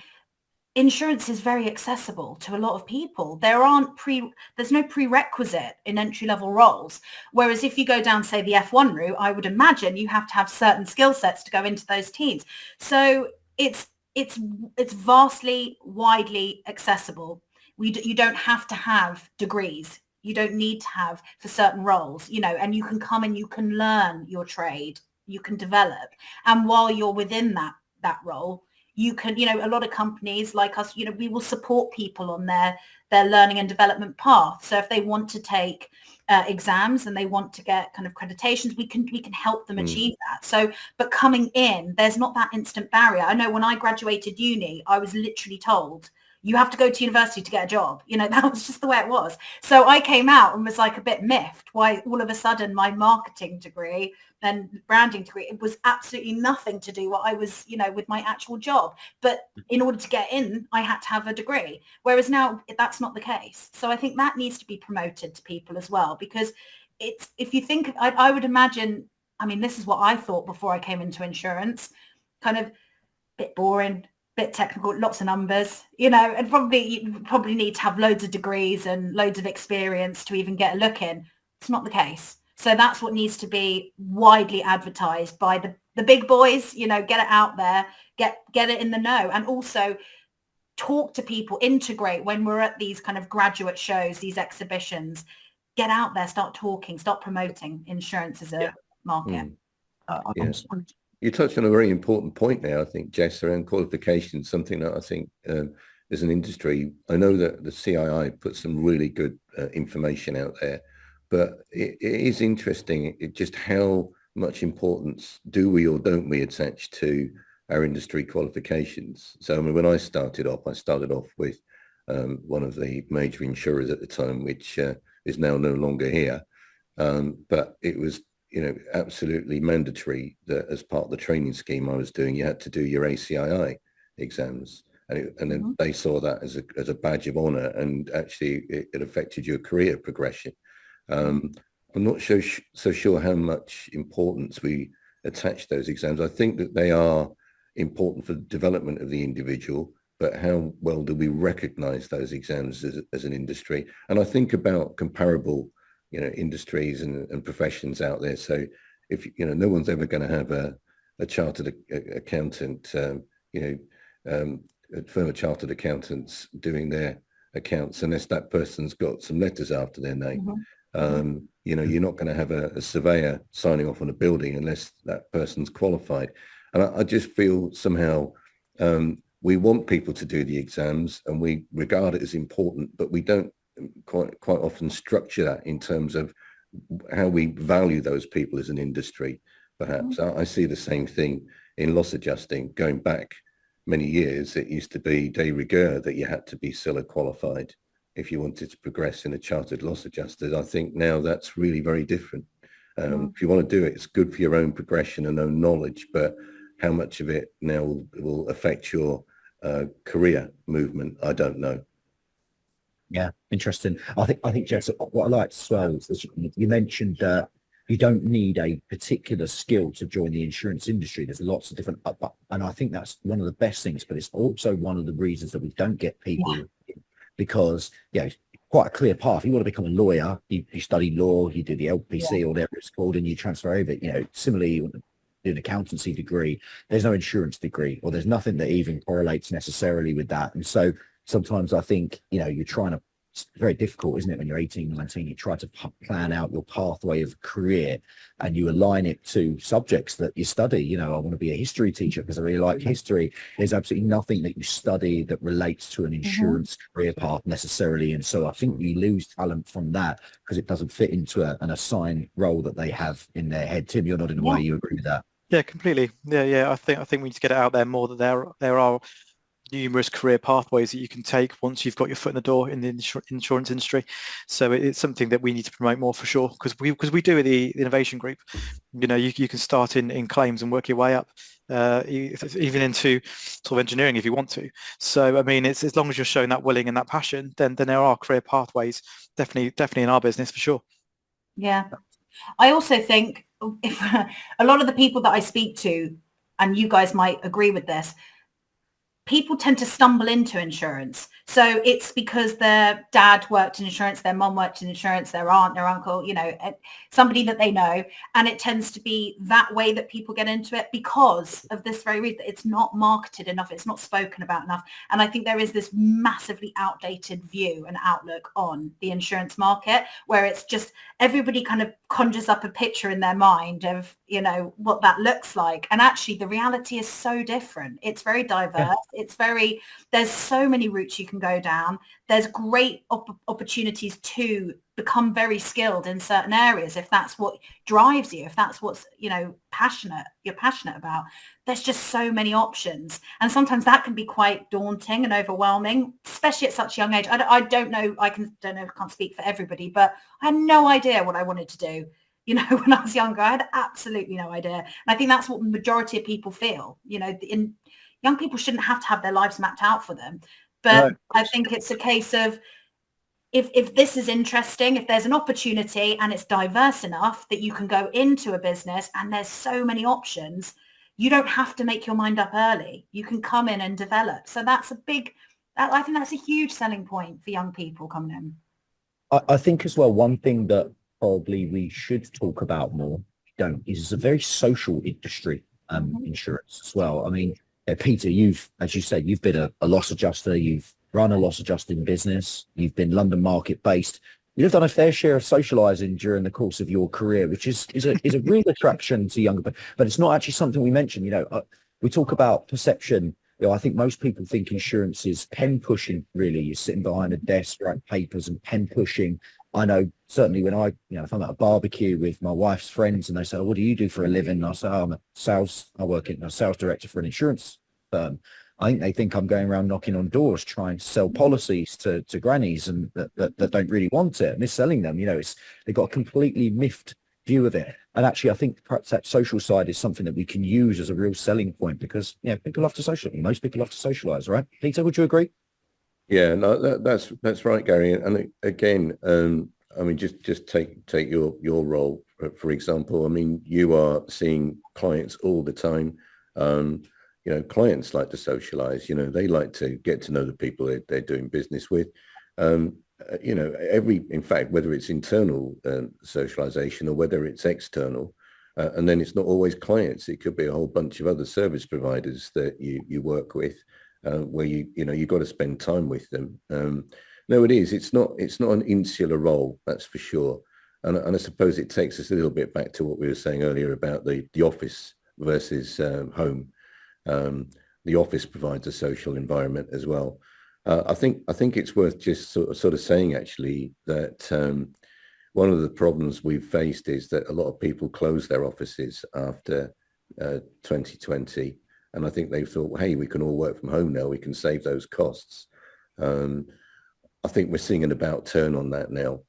insurance is very accessible to a lot of people. There's no prerequisite in entry-level roles. Whereas if you go down, say, the F1 route, I would imagine you have to have certain skill sets to go into those teams. So it's vastly, widely accessible. You don't have to have degrees. You don't need to have for certain roles, and you can come and you can learn your trade, you can develop. And while you're within that role, you can, a lot of companies like us, we will support people on their learning and development path. So if they want to take exams and they want to get kind of accreditations, we can help them achieve that. So, but coming in, there's not that instant barrier. I know when I graduated uni, I was literally told, you have to go to university to get a job. That was just the way it was. So I came out and was like a bit miffed why all of a sudden my marketing degree and branding degree, it was absolutely nothing to do what I was, with my actual job. But in order to get in, I had to have a degree. Whereas now that's not the case. So I think that needs to be promoted to people as well, because it's, if you think, I would imagine, I mean, this is what I thought before I came into insurance, kind of bit boring, bit technical, lots of numbers, you know, and you probably need to have loads of degrees and loads of experience to even get a look in. It's not the case. So that's what needs to be widely advertised by the big boys, you know, get it out there, get it in the know, and also talk to people, integrate when we're at these kind of graduate shows, these exhibitions, get out there, start talking, start promoting insurance as a market. Yeah. You touched on a very important point now, I think, Jess, around qualifications, something that I think as an industry, I know that the CII puts some really good information out there, but it is interesting just how much importance do we or don't we attach to our industry qualifications. So I mean, when I started off with one of the major insurers at the time, which is now no longer here, but it was, you know, absolutely mandatory that as part of the training scheme I was doing, you had to do your ACII exams, and then they saw that as a badge of honor, and actually it affected your career progression. I'm not so sure how much importance we attach those exams. I think that they are important for the development of the individual, but how well do we recognize those exams as an industry? And I think about comparable, you know, industries and professions out there. So if, you know, no one's ever going to have a chartered accountant, you know, a firm of chartered accountants doing their accounts unless that person's got some letters after their name. You know, you're not going to have a surveyor signing off on a building unless that person's qualified. And I just feel somehow we want people to do the exams and we regard it as important, but we don't quite often structure that in terms of how we value those people as an industry. Perhaps I see the same thing in loss adjusting. Going back many years, it used to be de rigueur that you had to be CILA qualified if you wanted to progress in a chartered loss adjuster. I think now that's really very different. If you want to do it, it's good for your own progression and own knowledge, but how much of it now will affect your career movement, I don't know. Yeah, interesting. I think, Jess, what I liked as well is you mentioned you don't need a particular skill to join the insurance industry. There's lots of different, and I think that's one of the best things, but it's also one of the reasons that we don't get people because, you know, quite a clear path. You want to become a lawyer, you study law, you do the LPC or whatever it's called, and you transfer over. You know, similarly, you want to do an accountancy degree. There's no insurance degree, or there's nothing that even correlates necessarily with that. And so sometimes I think, you know, you're trying to, it's very difficult, isn't it? When you're 18, 19, you try to plan out your pathway of career and you align it to subjects that you study. You know, I want to be a history teacher because I really like history. There's absolutely nothing that you study that relates to an insurance career path necessarily. And so I think you lose talent from that because it doesn't fit into an assigned role that they have in their head. Tim, you're nodding away. You agree with that? Yeah, completely. Yeah. I think we need to get it out there more that there are numerous career pathways that you can take once you've got your foot in the door in the insurance industry. So it's something that we need to promote more for sure, because we do the innovation group. You know, you can start in claims and work your way up, even into sort of engineering if you want to. So I mean, it's as long as you're showing that willing and that passion, then there are career pathways definitely in our business for sure. Yeah, I also think if a lot of the people that I speak to, and you guys might agree with this, people tend to stumble into insurance. So it's because their dad worked in insurance, their mom worked in insurance, their aunt, their uncle, you know, somebody that they know. And it tends to be that way that people get into it because of this very reason. It's not marketed enough. It's not spoken about enough. And I think there is this massively outdated view and outlook on the insurance market where it's just everybody kind of conjures up a picture in their mind of, you know, what that looks like. And actually the reality is so different. It's very diverse. There's so many routes you can go down. There's great opportunities to become very skilled in certain areas if that's what drives you, if that's what's, you know, you're passionate about. There's just so many options, and sometimes that can be quite daunting and overwhelming, especially at such a young age. I don't know, I can't speak for everybody, but I had no idea what I wanted to do. You know, when I was younger, I had absolutely no idea. And I think that's what the majority of people feel. You know, young people shouldn't have to have their lives mapped out for them. But no. I think it's a case of if this is interesting, if there's an opportunity and it's diverse enough that you can go into a business and there's so many options, you don't have to make your mind up early. You can come in and develop. So that's I think that's a huge selling point for young people coming in. I think as well, one thing that probably we should talk about more, is it's a very social industry, insurance as well. I mean, Peter, as you said, you've been a loss adjuster, you've run a loss adjusting business, you've been London market based. You've done a fair share of socializing during the course of your career, which is a real attraction to younger people. But it's not actually something we mention. We talk about perception. I think most people think insurance is pen pushing, really. You're sitting behind a desk, writing papers and pen pushing. I know certainly when if I'm at a barbecue with my wife's friends and they say, "Oh, what do you do for a living?" And I say, "Oh, I work in a sales director for an insurance firm." I think they think I'm going around knocking on doors trying to sell policies to grannies and that don't really want it. And they're selling them. They've got a completely miffed view of it. And actually, I think perhaps that social side is something that we can use as a real selling point because people love to socialize. Most people love to socialize, right? Peter, would you agree? Yeah, no, that's right, Gary. And again, I mean, just take your role for example. I mean, you are seeing clients all the time. Clients like to socialize. They like to get to know the people they're doing business with. In fact, whether it's internal socialization or whether it's external, and then it's not always clients. It could be a whole bunch of other service providers that you work with. Where you've got to spend time with them. No, it is. It's not an insular role, that's for sure. And I suppose it takes us a little bit back to what we were saying earlier about the office versus home. The office provides a social environment as well. I think it's worth just sort of saying actually that one of the problems we've faced is that a lot of people close their offices after 2020. And I think they thought, well, hey, we can all work from home now. We can save those costs. I think we're seeing an about turn on that now.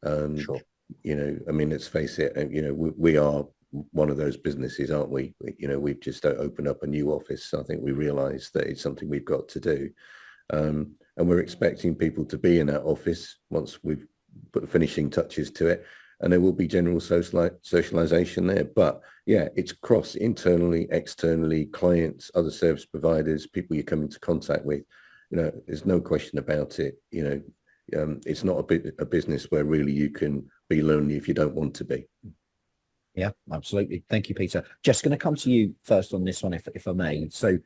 Sure. I mean, let's face it. We are one of those businesses, aren't we? We've just opened up a new office. So I think we realise that it's something we've got to do, and we're expecting people to be in that office once we've put the finishing touches to it. And there will be general socialization there. But yeah, it's cross internally, externally, clients, other service providers, people you come into contact with. There's no question about it. It's not a business where really you can be lonely if you don't want to be. Yeah, absolutely. Thank you, Peter. Just going to come to you first on this one, if I may. So,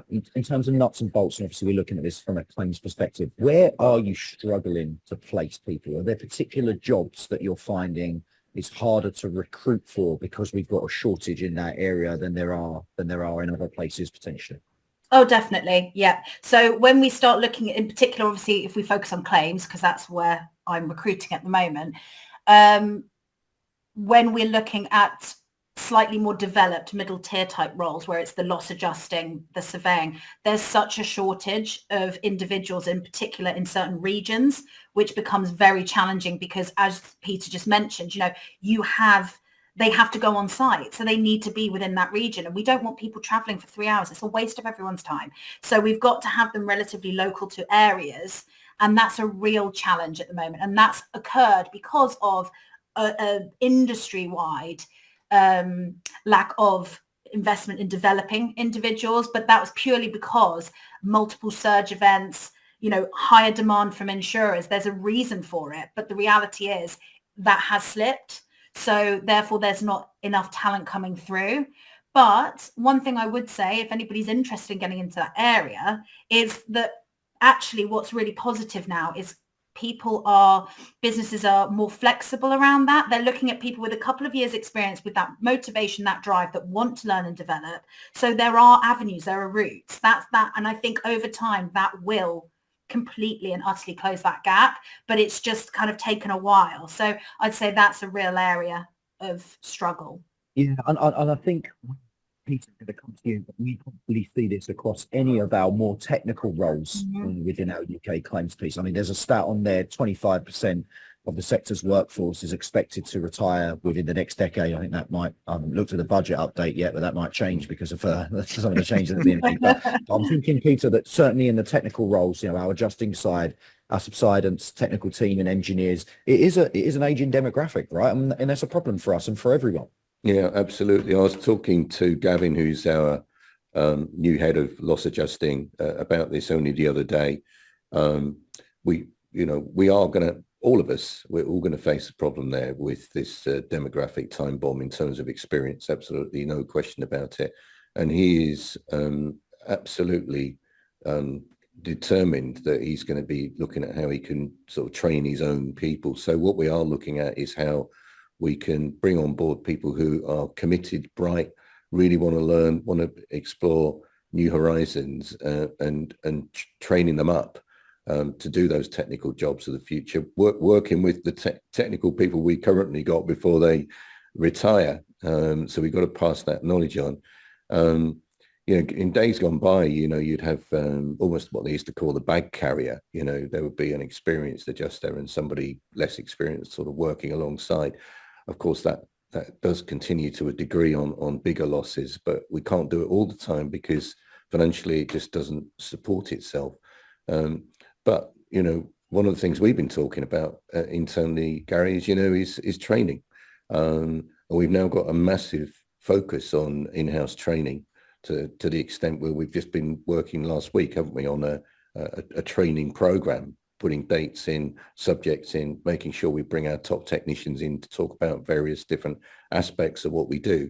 in terms of nuts and bolts, and obviously we're looking at this from a claims perspective, where are you struggling to place people? Are there particular jobs that you're finding it's harder to recruit for because we've got a shortage in that area than there are in other places potentially? Oh, definitely. Yeah. So when we start looking at, in particular, obviously, if we focus on claims, because that's where I'm recruiting at the moment, when we're looking at slightly more developed middle tier type roles where it's the loss adjusting, the surveying, there's such a shortage of individuals in particular in certain regions, which becomes very challenging because, as Peter just mentioned, they have to go on site. So they need to be within that region. And we don't want people traveling for 3 hours. It's a waste of everyone's time. So we've got to have them relatively local to areas. And that's a real challenge at the moment. And that's occurred because of a industry-wide lack of investment in developing individuals. But that was purely because multiple surge events, higher demand from insurers. There's a reason for it. But the reality is that has slipped. So therefore, there's not enough talent coming through. But one thing I would say, if anybody's interested in getting into that area, is that actually what's really positive now is businesses are more flexible around that. They're looking at people with a couple of years experience with that motivation, that drive, that want to learn and develop. So there are avenues, there are routes. That's that. And I think over time that will completely and utterly close that gap, but it's just kind of taken a while. So I'd say that's a real area of struggle. Yeah, and I think, Peter, going to come to you, but we probably see this across any of our more technical roles within our UK claims piece. I mean, there's a stat on there, 25% of the sector's workforce is expected to retire within the next decade. I think that might, I haven't looked at the budget update yet, but that might change because of some of the changes at the end. But I'm thinking, Peter, that certainly in the technical roles, our adjusting side, our subsidence, technical team and engineers. It is an aging demographic, right? And that's a problem for us and for everyone. Yeah, absolutely. I was talking to Gavin, who's our new head of loss adjusting, about this only the other day. We are going to, all of us, we're all going to face a problem there with this demographic time bomb in terms of experience. Absolutely, no question about it. And he is absolutely determined that he's going to be looking at how he can sort of train his own people. So what we are looking at is how we can bring on board people who are committed, bright, really want to learn, want to explore new horizons, and training them up to do those technical jobs of the future, working with the technical people we currently got before they retire. So we've got to pass that knowledge on. In days gone by, you'd have almost what they used to call the bag carrier. There would be an experienced adjuster and somebody less experienced sort of working alongside. Of course, that does continue to a degree on bigger losses, but we can't do it all the time because financially it just doesn't support itself. But one of the things we've been talking about internally, Gary, is training. And we've now got a massive focus on in-house training to the extent where we've just been working last week, haven't we, on a training program, putting dates in, subjects in, making sure we bring our top technicians in to talk about various different aspects of what we do.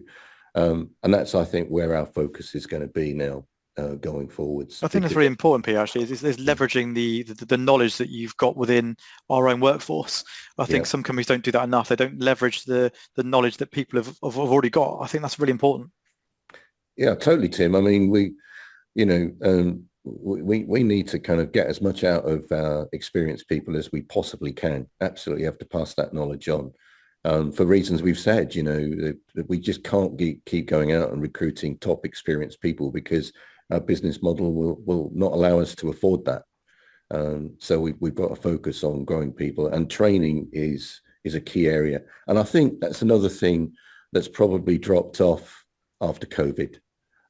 And that's, I think, where our focus is going to be now going forwards. I think that's really important, Peter, actually, is leveraging the knowledge that you've got within our own workforce. I think some companies don't do that enough. They don't leverage the knowledge that people have already got. I think that's really important. Yeah, totally, Tim. I mean, we need to kind of get as much out of our experienced people as we possibly can. Absolutely have to pass that knowledge on. For reasons we've said, we just can't keep going out and recruiting top experienced people because our business model will not allow us to afford that. So we've got to focus on growing people, and training is a key area. And I think that's another thing that's probably dropped off after COVID.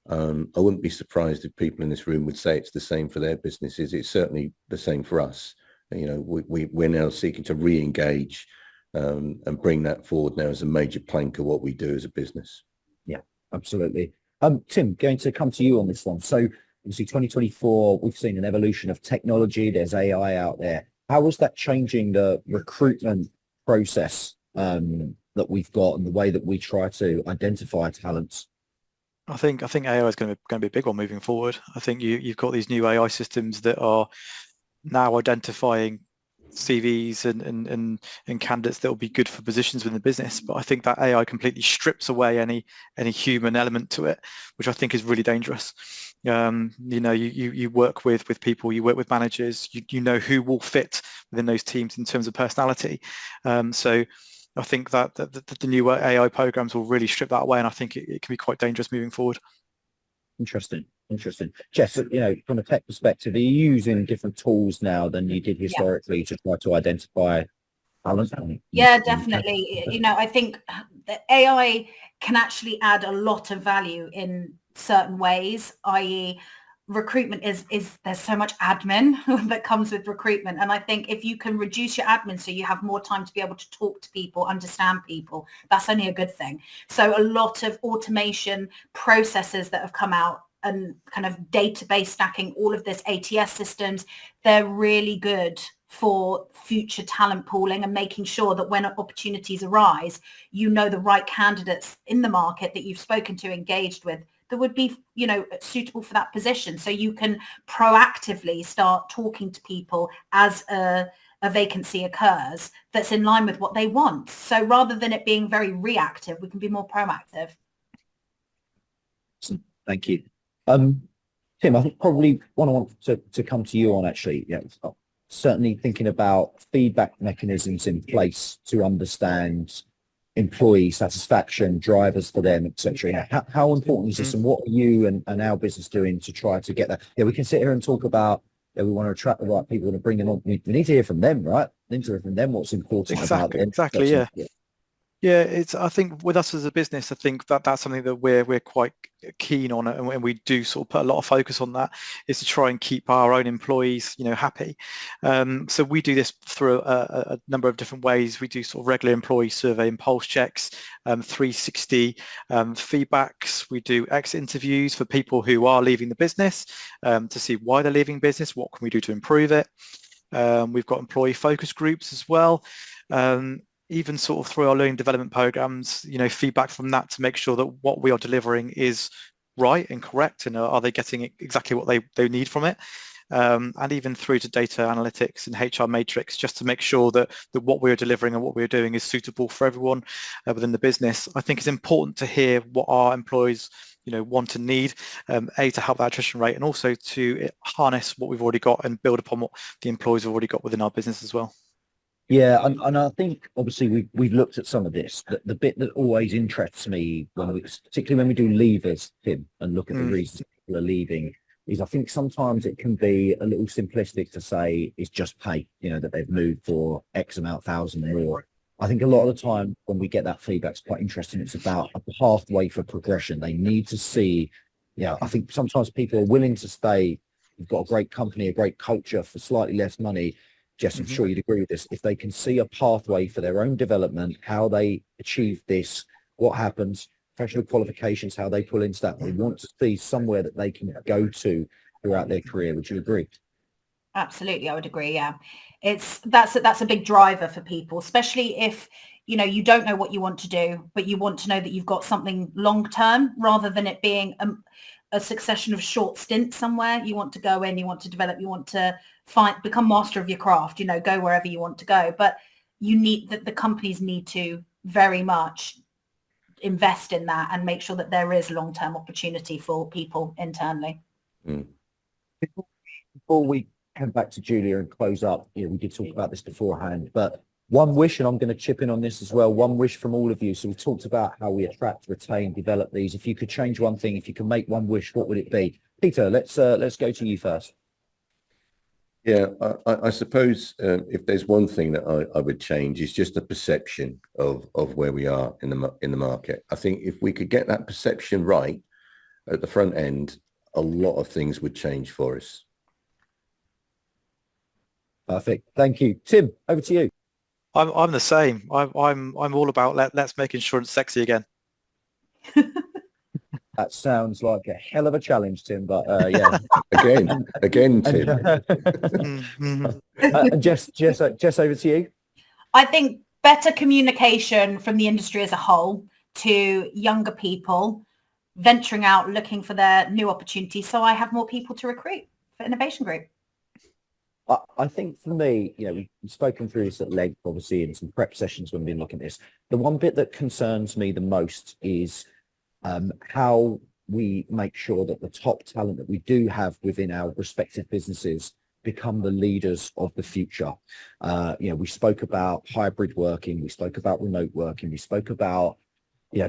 I wouldn't be surprised if people in this room would say it's the same for their businesses. It's certainly the same for us. We're now seeking to re-engage and bring that forward now as a major plank of what we do as a business. Yeah, absolutely. Tim, going to come to you on this one. So obviously 2024, we've seen an evolution of technology. There's AI out there. How is that changing the recruitment process that we've got and the way that we try to identify talents? I think AI is going to be a big one moving forward. I think you've got these new AI systems that are now identifying CVs and candidates that will be good for positions within the business. But I think that AI completely strips away any human element to it, which I think is really dangerous. You work with people, you work with managers, you know who will fit within those teams in terms of personality. So I think that the new AI programs will really strip that away, and I think it can be quite dangerous moving forward. Interesting. Jess, from a tech perspective, are you using different tools now than you did historically to try to identify talent? Yeah, definitely. I think that AI can actually add a lot of value in certain ways, i.e. recruitment is there's so much admin that comes with recruitment, and I think if you can reduce your admin so you have more time to be able to talk to people, understand people, that's only a good thing. So a lot of automation processes that have come out and kind of database stacking, all of this ATS systems, they're really good for future talent pooling and making sure that when opportunities arise, the right candidates in the market that you've spoken to, engaged with, that would be, suitable for that position. So you can proactively start talking to people as a vacancy occurs that's in line with what they want. So rather than it being very reactive, we can be more proactive. Thank you. Tim, I think probably one I want to come to you on actually, certainly thinking about feedback mechanisms in place to understand employee satisfaction, drivers for them, etc. How important is this, and what are you and our business doing to try to get that? We can sit here and talk about we want to attract the right people and bring them on. We need to hear from them, right? We need to hear from them what's important about them. Exactly, yeah. Yeah, I think with us as a business, I think that's something that we're quite keen on, and we do sort of put a lot of focus on that, is to try and keep our own employees, happy. So we do this through a number of different ways. We do sort of regular employee survey and pulse checks, 360 feedbacks. We do exit interviews for people who are leaving the business to see why they're leaving business, what can we do to improve it. We've got employee focus groups as well. Even sort of through our learning development programs, feedback from that to make sure that what we are delivering is right and correct, and are they getting exactly what they need from it. And even through to data analytics and HR matrix, just to make sure that what we're delivering and what we're doing is suitable for everyone within the business. I think it's important to hear what our employees want and need, to help that attrition rate, and also to harness what we've already got and build upon what the employees have already got within our business as well. Yeah, and I think obviously we've looked at some of this. The bit that always interests me, particularly when we do leavers, Tim, and look at the reasons people are leaving, is I think sometimes it can be a little simplistic to say it's just pay, that they've moved for X amount thousand more. I think a lot of the time when we get that feedback, it's quite interesting. It's about a pathway for progression. They need to see, I think sometimes people are willing to stay. You've got a great company, a great culture for slightly less money. Jess, I'm sure you'd agree with this. If they can see a pathway for their own development, how they achieve this, what happens, professional qualifications, how they pull into that, they want to see somewhere that they can go to throughout their career. Would you agree? Absolutely, I would agree. Yeah, that's a big driver for people, especially if you don't know what you want to do, but you want to know that you've got something long term rather than it being a succession of short stints somewhere. You want to go in, you want to develop, you want to become master of your craft, go wherever you want to go. But the companies need to very much invest in that and make sure that there is long-term opportunity for people internally. Before we come back to Julia and close up, we did talk about this beforehand, but one wish, and I'm going to chip in on this as well, one wish from all of you. So we talked about how we attract, retain, develop these. If you could change one thing, if you could make one wish, what would it be? Peter, let's go to you first. Yeah, I suppose if there's one thing that I would change, is just the perception of where we are in the market. I think if we could get that perception right at the front end, a lot of things would change for us. Perfect. Thank you. Tim, over to you. I'm the same. I'm all about let's make insurance sexy again. That sounds like a hell of a challenge, Tim. But yeah, again, Tim. Jess, over to you. I think better communication from the industry as a whole to younger people venturing out, looking for their new opportunities. So I have more people to recruit for Innovation Group. I think for me, we've spoken through this at length, obviously, in some prep sessions when we've been looking at this. The one bit that concerns me the most is how we make sure that the top talent that we do have within our respective businesses become the leaders of the future. We spoke about hybrid working, we spoke about remote working, we spoke about,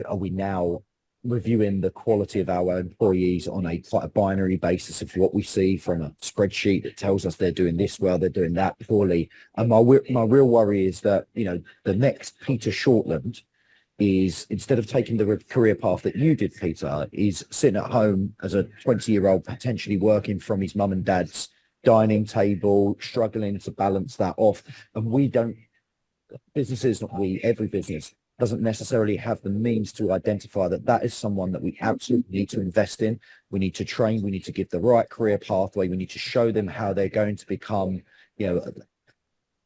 are we now reviewing the quality of our employees on quite a binary basis of what we see from a spreadsheet that tells us they're doing this well, they're doing that poorly. And my real worry is that, the next Peter Shortland is, instead of taking the career path that you did, Peter, is sitting at home as a 20-year-old, potentially working from his mum and dad's dining table, struggling to balance that off. And every business doesn't necessarily have the means to identify that is someone that we absolutely need to invest in. We need to train, we need to give the right career pathway, we need to show them how they're going to become,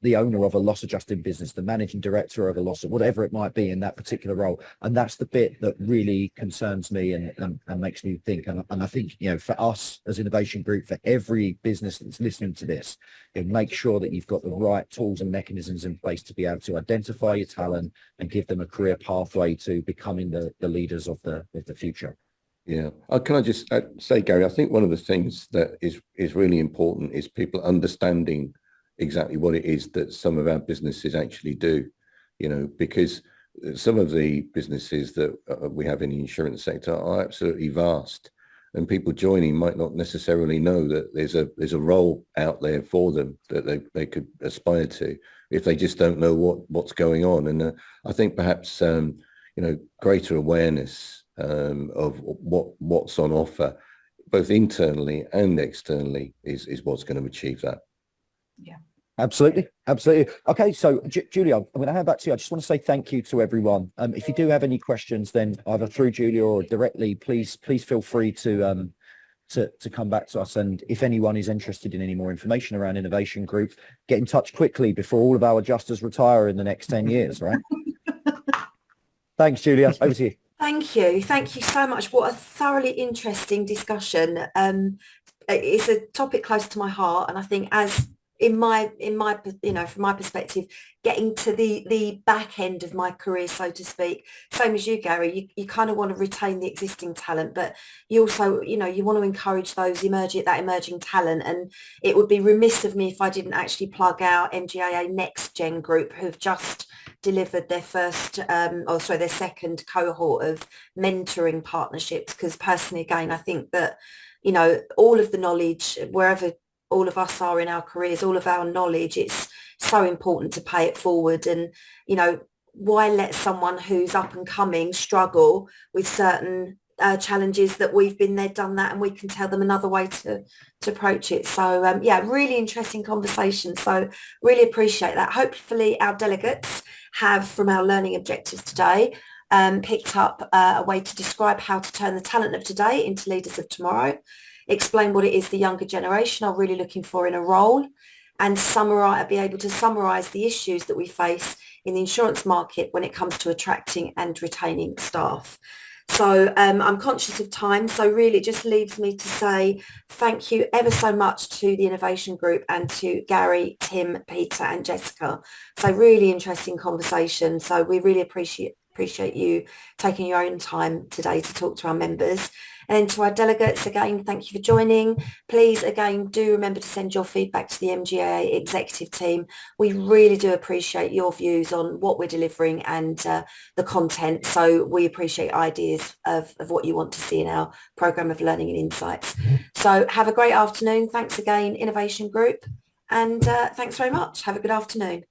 the owner of a loss adjusting business, the managing director of a loss, whatever it might be in that particular role. And that's the bit that really concerns me and makes me think. And I think, for us as Innovation Group, for every business that's listening to this, make sure that you've got the right tools and mechanisms in place to be able to identify your talent and give them a career pathway to becoming the leaders of the future. Yeah. Can I just say, Gary, I think one of the things that is really important is people understanding exactly what it is that some of our businesses actually do, because some of the businesses that we have in the insurance sector are absolutely vast. and people joining might not necessarily know that there's a role out there for them that they could aspire to if they just don't know what's going on. And I think perhaps greater awareness of what's on offer, both internally and externally, is what's going to achieve that. Yeah. Absolutely. Okay, so Julia, I'm going to hand back to you. I just want to say thank you to everyone. If you do have any questions, then either through Julia or directly, please feel free to come back to us. And if anyone is interested in any more information around Innovation Group, get in touch quickly before all of our adjusters retire in the next 10 years, right? Thanks, Julia. Over to you. Thank you so much. What a thoroughly interesting discussion. It's a topic close to my heart, and I think as in my from my perspective, getting to the back end of my career, so to speak, same as you, Gary, you kind of want to retain the existing talent, but you also, you want to encourage those emerging talent. And it would be remiss of me if I didn't actually plug our MGAA Next Gen group, who've just delivered their their second cohort of mentoring partnerships. Because personally, again, I think that, all of the knowledge, wherever all of us are in our careers, all of our knowledge, it's so important to pay it forward. And, why let someone who's up and coming struggle with certain challenges that we've been there, done that, and we can tell them another way to approach it. So, really interesting conversation. So really appreciate that. Hopefully our delegates have, from our learning objectives today, picked up a way to describe how to turn the talent of today into leaders of tomorrow, explain what it is the younger generation are really looking for in a role, and be able to summarise the issues that we face in the insurance market when it comes to attracting and retaining staff. So I'm conscious of time, so really it just leaves me to say thank you ever so much to the Innovation Group and to Gary, Tim, Peter and Jessica. So really interesting conversation. So we really appreciate you taking your own time today to talk to our members. And to our delegates, again, thank you for joining. Please, again, do remember to send your feedback to the MGA executive team. We really do appreciate your views on what we're delivering and the content. So we appreciate ideas of what you want to see in our programme of learning and insights. So have a great afternoon. Thanks again, Innovation Group. And thanks very much. Have a good afternoon.